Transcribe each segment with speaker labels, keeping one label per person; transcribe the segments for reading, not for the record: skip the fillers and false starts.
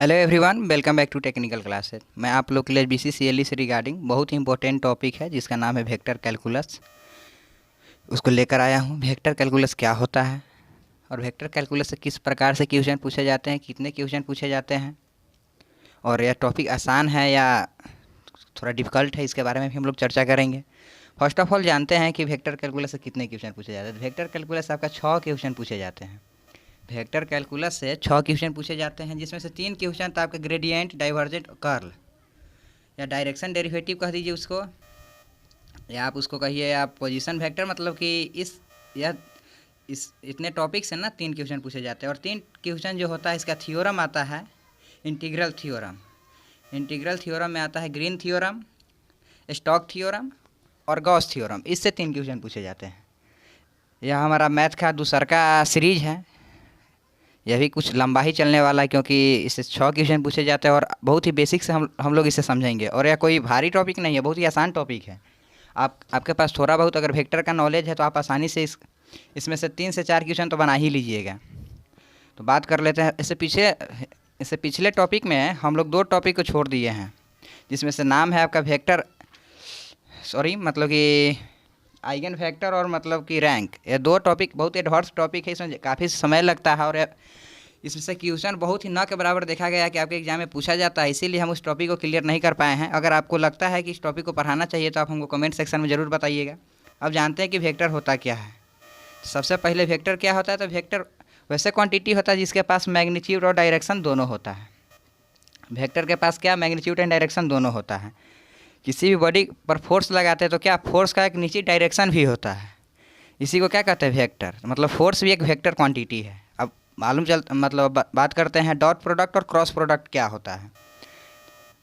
Speaker 1: Hello everyone, welcome back to technical classes. मैं आप लोग के लिए बीसीसीएलई से रिगार्डिंग बहुत ही इंपॉर्टेंट टॉपिक है जिसका नाम है वेक्टर कैलकुलस, उसको लेकर आया हूँ। वेक्टर कैलकुलस क्या होता है और वेक्टर कैलकुलस से किस प्रकार से क्वेश्चन पूछे जाते हैं, कितने क्वेश्चन पूछे जाते हैं, और यह टॉपिक आसान है या थोड़ा डिफ़िकल्ट है, इसके बारे में भी हम लोग चर्चा करेंगे। फर्स्ट ऑफ ऑल जानते हैं कि वेक्टर कैलकुलस से कितने क्वेश्चन पूछे जाते हैं। वेक्टर कैलकुलस से आपका 6 क्वेश्चन पूछे जाते हैं। वेक्टर कैलकुलस से 6 क्वेश्चन पूछे जाते हैं, जिसमें से 3 क्वेश्चन तो आपके ग्रेडियंट, डाइवर्जेंट और कर्ल या डायरेक्शन डेरिवेटिव कह दीजिए उसको, या आप उसको कहिए आप पोजीशन वेक्टर। मतलब कि इस इतने टॉपिक से ना 3 क्वेश्चन पूछे जाते हैं। और 3 क्वेश्चन जो होता है इसका थ्योरम आता है इंटीग्रल थ्योरम। इंटीग्रल थ्योरम में आता है ग्रीन थ्योरम, स्टोक्स थ्योरम और गॉस थ्योरम। इससे 3 क्वेश्चन पूछे जाते हैं। यह हमारा मैथ का दूसरा का सीरीज है। यह भी कुछ लंबा ही चलने वाला है क्योंकि इससे 6 क्वेश्चन पूछे जाते हैं और बहुत ही बेसिक से हम लोग इसे समझेंगे। और यह कोई भारी टॉपिक नहीं है, बहुत ही आसान टॉपिक है। आपके पास थोड़ा बहुत अगर वेक्टर का नॉलेज है तो आप आसानी से इसमें से 3 से 4 क्वेश्चन तो बना ही लीजिएगा। तो बात कर लेते हैं। इससे पिछले टॉपिक में हम लोग 2 टॉपिक को छोड़ दिए हैं, जिसमें से नाम है आपका वेक्टर, मतलब कि आइगन फैक्टर और मतलब कि रैंक। ये 2 टॉपिक बहुत एडवांस टॉपिक है, इसमें काफ़ी समय लगता है और इसमें से क्वेश्चन बहुत ही न के बराबर देखा गया कि आपके एग्जाम में पूछा जाता है। इसीलिए हम उस टॉपिक को क्लियर नहीं कर पाए हैं। अगर आपको लगता है कि इस टॉपिक को पढ़ाना चाहिए तो आप हमको कमेंट सेक्शन में ज़रूर बताइएगा। अब जानते हैं कि वेक्टर होता क्या है। सबसे पहले वेक्टर क्या होता है, तो वेक्टर वैसे क्वांटिटी होता है जिसके पास मैग्नीट्यूड और डायरेक्शन दोनों होता है। वेक्टर के पास क्या मैग्नीट्यूड एंड डायरेक्शन दोनों होता है। किसी भी बॉडी पर फोर्स लगाते हैं तो क्या फोर्स का एक निश्चित डायरेक्शन भी होता है। इसी को क्या कहते हैं, वेक्टर। मतलब फोर्स भी एक वेक्टर क्वांटिटी है। अब बात करते हैं डॉट प्रोडक्ट और क्रॉस प्रोडक्ट क्या होता है।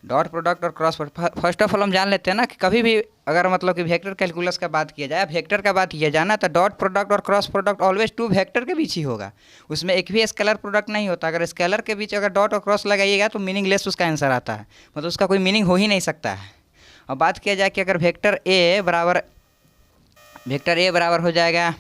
Speaker 1: डॉट प्रोडक्ट और cross product, first of all हम जान लेते हैं ना कि कभी भी अगर मतलब कि वेक्टर कैलकुलस का बात किया जाए, वेक्टर का बात किया जाना, तो डॉट प्रोडक्ट और क्रॉस प्रोडक्ट ऑलवेज 2 वेक्टर के बीच ही होगा। उसमें एक भी स्केलर प्रोडक्ट नहीं होता। अगर स्केलर के बीच अगर डॉट और क्रॉस लगाइएगा तो मीनिंगलेस उसका आंसर आता है, मतलब उसका कोई मीनिंग हो ही नहीं सकता है। और बात किया जाए कि अगर वेक्टर ए बराबर हो जाएगा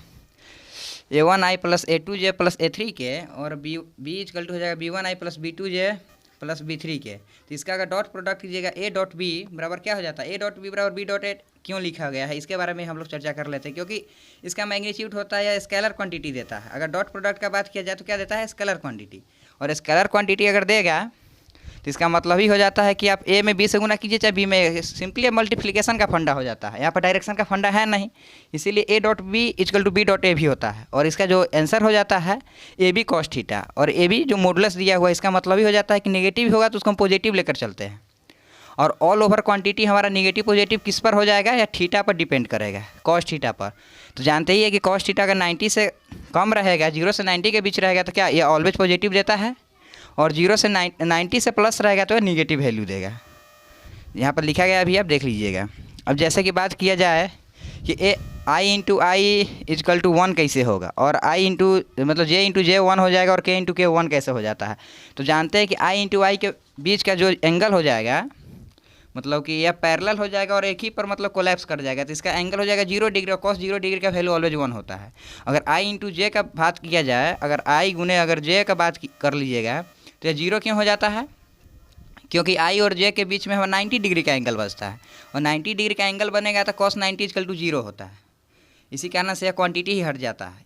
Speaker 1: a1i plus a2j plus a3 के, और बी इक्वल टू हो जाएगा b1i plus b2j plus b3 के, तो इसका अगर डॉट प्रोडक्ट कीजिएगा a डॉट बी बराबर क्या हो जाता है, a डॉट बी बराबर b डॉट ए। क्यों लिखा गया है इसके बारे में हम लोग चर्चा कर लेते हैं, क्योंकि इसका मैग्नीट्यूड होता है या स्केलर क्वांटिटी देता है। अगर डॉट प्रोडक्ट का बात किया जाए तो क्या देता है, स्केलर क्वांटिटी। और स्केलर क्वांटिटी अगर देगा तो इसका मतलब ही हो जाता है कि आप ए में बी से गुना कीजिए चाहे बी में, सिंपली मल्टीप्लिकेशन का फंडा हो जाता है। यहाँ पर डायरेक्शन का फंडा है नहीं, इसीलिए A dot B equal to B dot A भी होता है। और इसका जो आंसर हो जाता है ए बी कॉस थीटा। और ए बी जो मॉडुलस दिया हुआ है, इसका मतलब ही हो जाता है कि नेगेटिव होगा तो उसको हम पॉजिटिव लेकर चलते हैं। और ऑल ओवर क्वांटिटी हमारा नेगेटिव पॉजिटिव किस पर हो जाएगा, या थीटा पर डिपेंड करेगा, कॉस थीटा पर। तो जानते ही है कि कॉस थीटा अगर 90 से कम रहेगा, 0 से 90 के बीच रहेगा, तो क्या ये ऑलवेज पॉजिटिव देता है। और 0 से 90 से प्लस रहेगा तो निगेटिव वैल्यू देगा। यहाँ पर लिखा गया अभी आप देख लीजिएगा। अब जैसे कि बात किया जाए कि आई इंटू आई इजकल टू 1 कैसे होगा, और आई इंटू मतलब जे इंटू जे 1 हो जाएगा, और के इंटू के 1 कैसे हो जाता है। तो जानते हैं कि आई इंटू आई के बीच का जो एंगल हो जाएगा, मतलब कि यह पैरेलल हो जाएगा और एक ही पर मतलब कोलैप्स कर जाएगा, तो इसका एंगल हो जाएगा 0 डिग्री। और कॉस 0 डिग्री का वैल्यू ऑलवेज 1 होता है। अगर आई इंटू जे का बात किया जाए, अगर आई गुने अगर जे का बात कर लीजिएगा, तो यह 0 क्यों हो जाता है, क्योंकि आई और जे के बीच में हमारा 90 डिग्री का एंगल बचता है। और 90 डिग्री का एंगल बनेगा तो कॉस 90 इक्वल टू 0 होता है। इसी कारण से यह क्वांटिटी ही हट जाता है।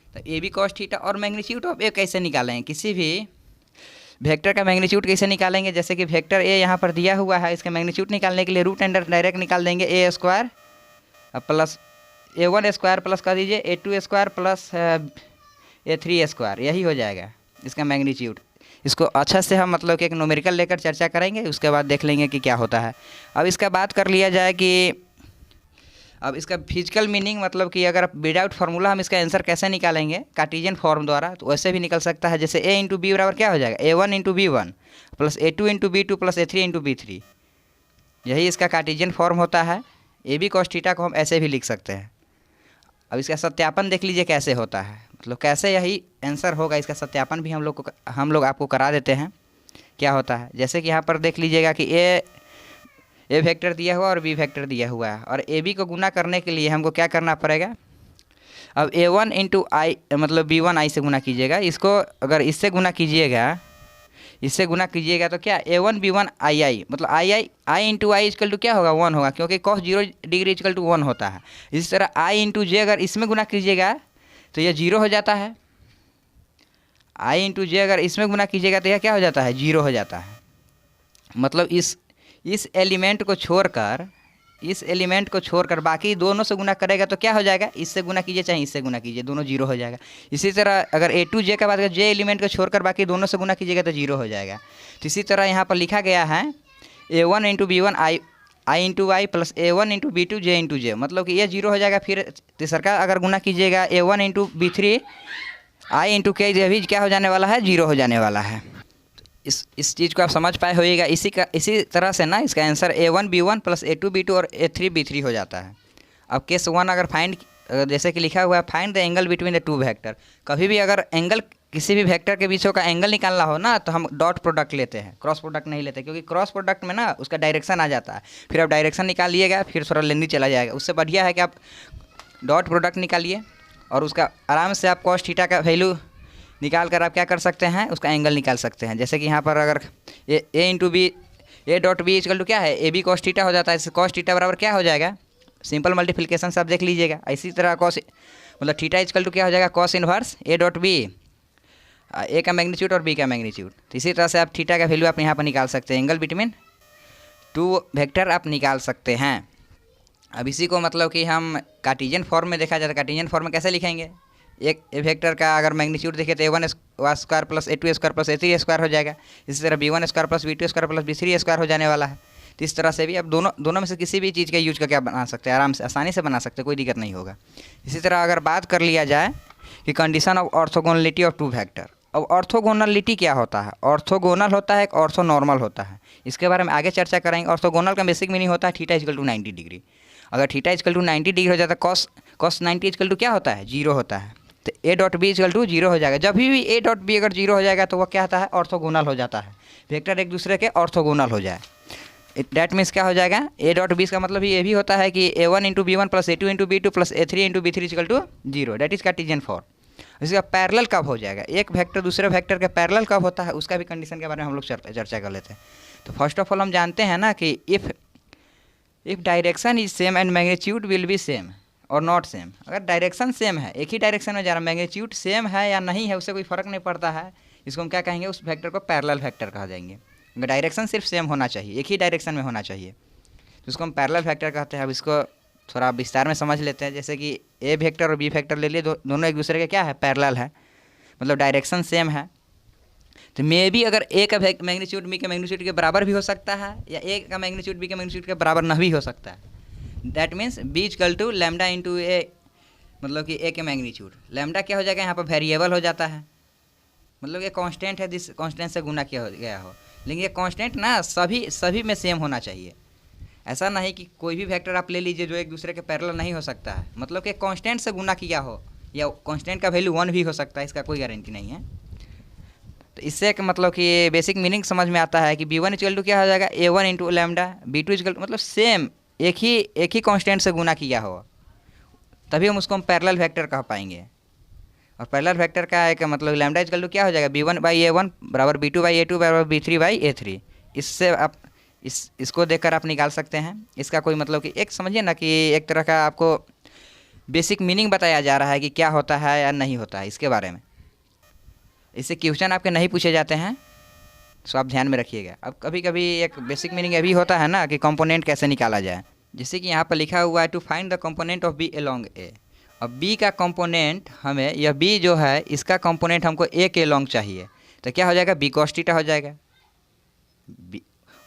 Speaker 1: तो ए बी कॉस थीटा। और मैग्नीट्यूड ऑफ ए कैसे निकालेंगे, किसी भी वेक्टर का मैग्नीट्यूड कैसे निकालेंगे। जैसे कि वेक्टर ए यहाँ पर दिया हुआ है, इसका मैग्नीट्यूड निकालने के लिए रूट अंडर डायरेक्ट निकाल देंगे A square plus a1 square plus कर दीजिए a2 square plus a3 square, यही हो जाएगा इसका मैग्नीट्यूड। इसको अच्छा से हम मतलब कि एक न्यूमेरिकल लेकर चर्चा करेंगे, उसके बाद देख लेंगे कि क्या होता है। अब इसका बात कर लिया जाए कि अब इसका फिजिकल मीनिंग, मतलब कि अगर विदाउट फार्मूला हम इसका आंसर कैसे निकालेंगे कार्टेशियन फॉर्म द्वारा, तो वैसे भी निकल सकता है। जैसे a इंटू बी बराबर क्या हो जाएगा, a1 into b1 plus a2 into b2 plus a3 into b3, यही इसका कार्टेशियन फॉर्म होता है। ए बी कॉस थीटा को हम ऐसे भी लिख सकते हैं। अब इसका सत्यापन देख लीजिए कैसे होता है, मतलब कैसे यही आंसर होगा, इसका सत्यापन भी हम लोग आपको करा देते हैं क्या होता है। जैसे कि यहाँ पर देख लीजिएगा कि ए वेक्टर दिया हुआ और बी वेक्टर दिया हुआ है, और ए बी को गुना करने के लिए हमको क्या करना पड़ेगा। अब a1 इंटू आई मतलब b1 आई से गुना कीजिएगा, इसको अगर इससे गुना कीजिएगा इससे गुना कीजिएगा तो क्या A1B1II, मतलब I into I equal to क्या होगा 1 होगा, क्योंकि cos 0 डिग्री इजकल टू 1 होता है। इसी तरह I इंटू जे अगर इसमें गुना कीजिएगा तो यह 0 हो जाता है। I इंटू जे अगर इसमें गुना कीजिएगा तो यह क्या हो जाता है 0 हो जाता है। मतलब इस एलिमेंट को छोड़कर बाकी दोनों से गुना करेगा तो क्या हो जाएगा, इससे गुना कीजिए चाहे इससे गुना कीजिए, दोनों 0 हो जाएगा। इसी तरह अगर A2J का बात करें, जे एलिमेंट को छोड़कर बाकी दोनों से गुना कीजिएगा तो 0 हो जाएगा। तो इसी तरह यहाँ पर लिखा गया है A1 into B1 I into I plus A1 into B2 J into J, मतलब कि ये 0 हो जाएगा। फिर तीसरा अगर गुना कीजिएगा A1 into B3 I into के, ये भी क्या हो जाने वाला है 0 हो जाने वाला है। इस चीज़ को आप समझ पाए होइएगा। इसी तरह से ना इसका आंसर A1B1 प्लस A2B2 और A3B3 हो जाता है। अब केस 1 अगर फाइंड, जैसे कि लिखा हुआ है find the angle between the two vector, कभी भी अगर एंगल किसी भी वेक्टर के बीच का एंगल निकालना हो ना तो हम डॉट प्रोडक्ट लेते हैं, क्रॉस प्रोडक्ट नहीं लेते, क्योंकि क्रॉस प्रोडक्ट में ना उसका डायरेक्शन आ जाता है, फिर आप डायरेक्शन निकाल लिएगा, फिर थोड़ा लेंदी चला जाएगा। उससे बढ़िया है कि आप डॉट प्रोडक्ट निकालिए और उसका आराम से आप कॉस थीटा का वैल्यू निकाल कर आप क्या कर सकते हैं, उसका एंगल निकाल सकते हैं। जैसे कि यहाँ पर अगर A into B A dot B equal to क्या है AB कॉस थीटा हो जाता है। इससे कॉस थीटा बराबर क्या हो जाएगा, सिंपल मल्टीप्लिकेशन से आप देख लीजिएगा। इसी तरह कॉस मतलब थीटा इक्वल टू क्या हो जाएगा, cos inverse A dot B, A का मैग्नीट्यूड और बी का मैग्नीट्यूड। तो इसी तरह से आप थीटा का वैल्यू आप यहाँ पर निकाल सकते हैं, एंगल बिटवीन टू वेक्टर आप निकाल सकते हैं। अब इसी को मतलब कि हम कार्टेशियन फॉर्म में देखा जाता है। कार्टेशियन फॉर्म में कैसे लिखेंगे, एक वेक्टर का अगर मैग्नीट्यूड देखें तो A1 square plus A2 square plus A3 square हो जाएगा। इसी तरह B1 square plus B2 square plus B3 square हो जाने वाला है। तो इस तरह से भी आप दोनों में से किसी भी चीज़ का यूज करके आप बना सकते हैं, आराम से आसानी से बना सकते हैं, कोई दिक्कत नहीं होगा। इसी तरह अगर बात कर लिया जाए कि condition of orthogonality of two vector. अब ऑर्थोगोनलिटी क्या होता है, ऑर्थोगोनल होता है, एक ऑर्थोनॉर्मल होता है। इसके बारे में आगे चर्चा करेंगे। ऑर्थोगोनल का बेसिक मीनिंग होता है थीटा इक्वल टू 90 डिग्री। अगर थीटा इक्वल टू 90 डिग्री हो जाता है कॉस 90 इक्वल टू क्या होता है 0 होता है। तो A dot B equal to 0 हो जाएगा। जब भी A डॉट बी अगर 0 हो जाएगा तो वह क्या होता है, ऑर्थोगोनल हो जाता है। वेक्टर एक दूसरे के ऑर्थोगोनल हो जाए, डैट मीन्स क्या हो जाएगा, A डॉट बी का मतलब ये भी होता है कि A1 into B1 plus A2 into B2 plus A3 into B3 equal to 0, that is Cartesian form. इसका पैरेलल कब हो जाएगा, एक वेक्टर दूसरे वेक्टर के पैरेलल कब होता है, उसका भी कंडीशन के बारे में हम लोग चर्चा कर लेते हैं। तो फर्स्ट ऑफ ऑल हम जानते हैं ना कि if direction is same and magnitude will be same और नॉट सेम। अगर डायरेक्शन सेम है, एक ही डायरेक्शन में जा रहा है, मैग्नीट्यूड सेम है या नहीं है उससे कोई फ़र्क नहीं पड़ता है, इसको हम क्या कहेंगे, उस वेक्टर को पैरेलल वेक्टर कहा जाएंगे। अगर डायरेक्शन सिर्फ सेम होना चाहिए, एक ही डायरेक्शन में होना चाहिए, तो उसको हम पैरेलल वेक्टर कहते हैं। अब इसको थोड़ा विस्तार में समझ लेते हैं। जैसे कि A वेक्टर और B वेक्टर ले लिए, दोनों एक दूसरे के क्या है, पैरेलल है, मतलब डायरेक्शन सेम है। तो मे भी अगर A का मैग्नीट्यूड B के मैग्नीट्यूड के बराबर भी हो सकता है, या A का मैग्नीट्यूड B के मैग्नीट्यूड के बराबर न भी हो सकता है। That means B equal to lambda into A, मतलब कि A के मैग्नीट्यूड। लैम्डा क्या हो जाएगा, यहाँ पर वेरिएबल हो जाता है, मतलब ये कांस्टेंट है, जिस कांस्टेंट से गुना किया गया हो। लेकिन ये कांस्टेंट ना सभी में सेम होना चाहिए। ऐसा नहीं कि कोई भी वेक्टर आप ले लीजिए जो एक दूसरे के पैरेलल नहीं हो सकता है, मतलब कि कांस्टेंट से गुना किया हो, या कांस्टेंट का वैल्यू 1 भी हो सकता है, इसका कोई गारंटी नहीं है। तो इससे एक मतलब कि बेसिक मीनिंग समझ में आता है कि B1 इक्वल टू क्या हो जाएगा, A1 into lambda, B2 equal to मतलब सेम एक ही कांस्टेंट से गुना किया हो, तभी हम उसको पैरेलल वेक्टर कह पाएंगे। और पैरेलल वेक्टर का एक मतलब लैम्डा इक्वल टू क्या हो जाएगा, B1/A1 बराबर B2/A2 बराबर B3/A3। इससे आप इसको देखकर आप निकाल सकते हैं। इसका कोई मतलब कि एक समझिए ना कि एक तरह का आपको बेसिक मीनिंग बताया जा रहा है कि क्या होता है या नहीं होता है इसके बारे में। इससे क्वेश्चन आपके नहीं पूछे जाते हैं, तो आप ध्यान में रखिएगा। अब कभी कभी एक बेसिक मीनिंग ये भी होता है ना कि कंपोनेंट कैसे निकाला जाए। जैसे कि यहाँ पर लिखा हुआ है to find the component of B along A। अब B का कंपोनेंट हमें, यह B जो है इसका कंपोनेंट हमको A के अलोंग चाहिए, तो क्या हो जाएगा, B cos थीटा हो जाएगा।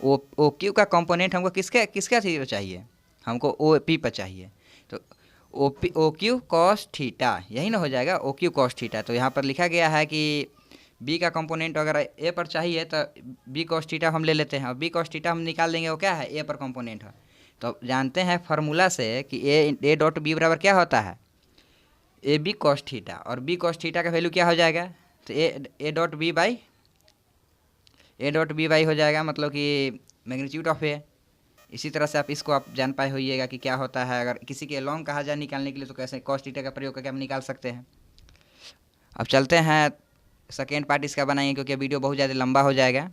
Speaker 1: ओ क्यू का कंपोनेंट हमको किसका चाहिए, हमको OP पर चाहिए, तो ओ क्यू कॉस थीटा, यही ना हो जाएगा, ओ क्यू कॉस थीटा। तो यहाँ पर लिखा गया है कि B का कंपोनेंट अगर A पर चाहिए तो B cos थीटा हम ले लेते हैं, और B cos थीटा हम निकाल देंगे, वो क्या है, A पर कंपोनेंट है। तो जानते हैं फार्मूला से कि A डॉट B बराबर क्या होता है, AB cos थीटा, और B cos थीटा का वैल्यू क्या हो जाएगा, तो A डॉट बी बाई हो जाएगा, मतलब कि मैग्नीट्यूड ऑफ A। इसी तरह से इसको आप जान पाए होइएगा कि क्या होता है। अगर किसी के लॉन्ग कहा जाए निकालने के लिए तो कैसे cos थीटा का प्रयोग करके हम निकाल सकते हैं। अब चलते हैं सेकेंड पार्ट इसका बनाएंगे क्योंकि वीडियो बहुत ज़्यादा लंबा हो जाएगा।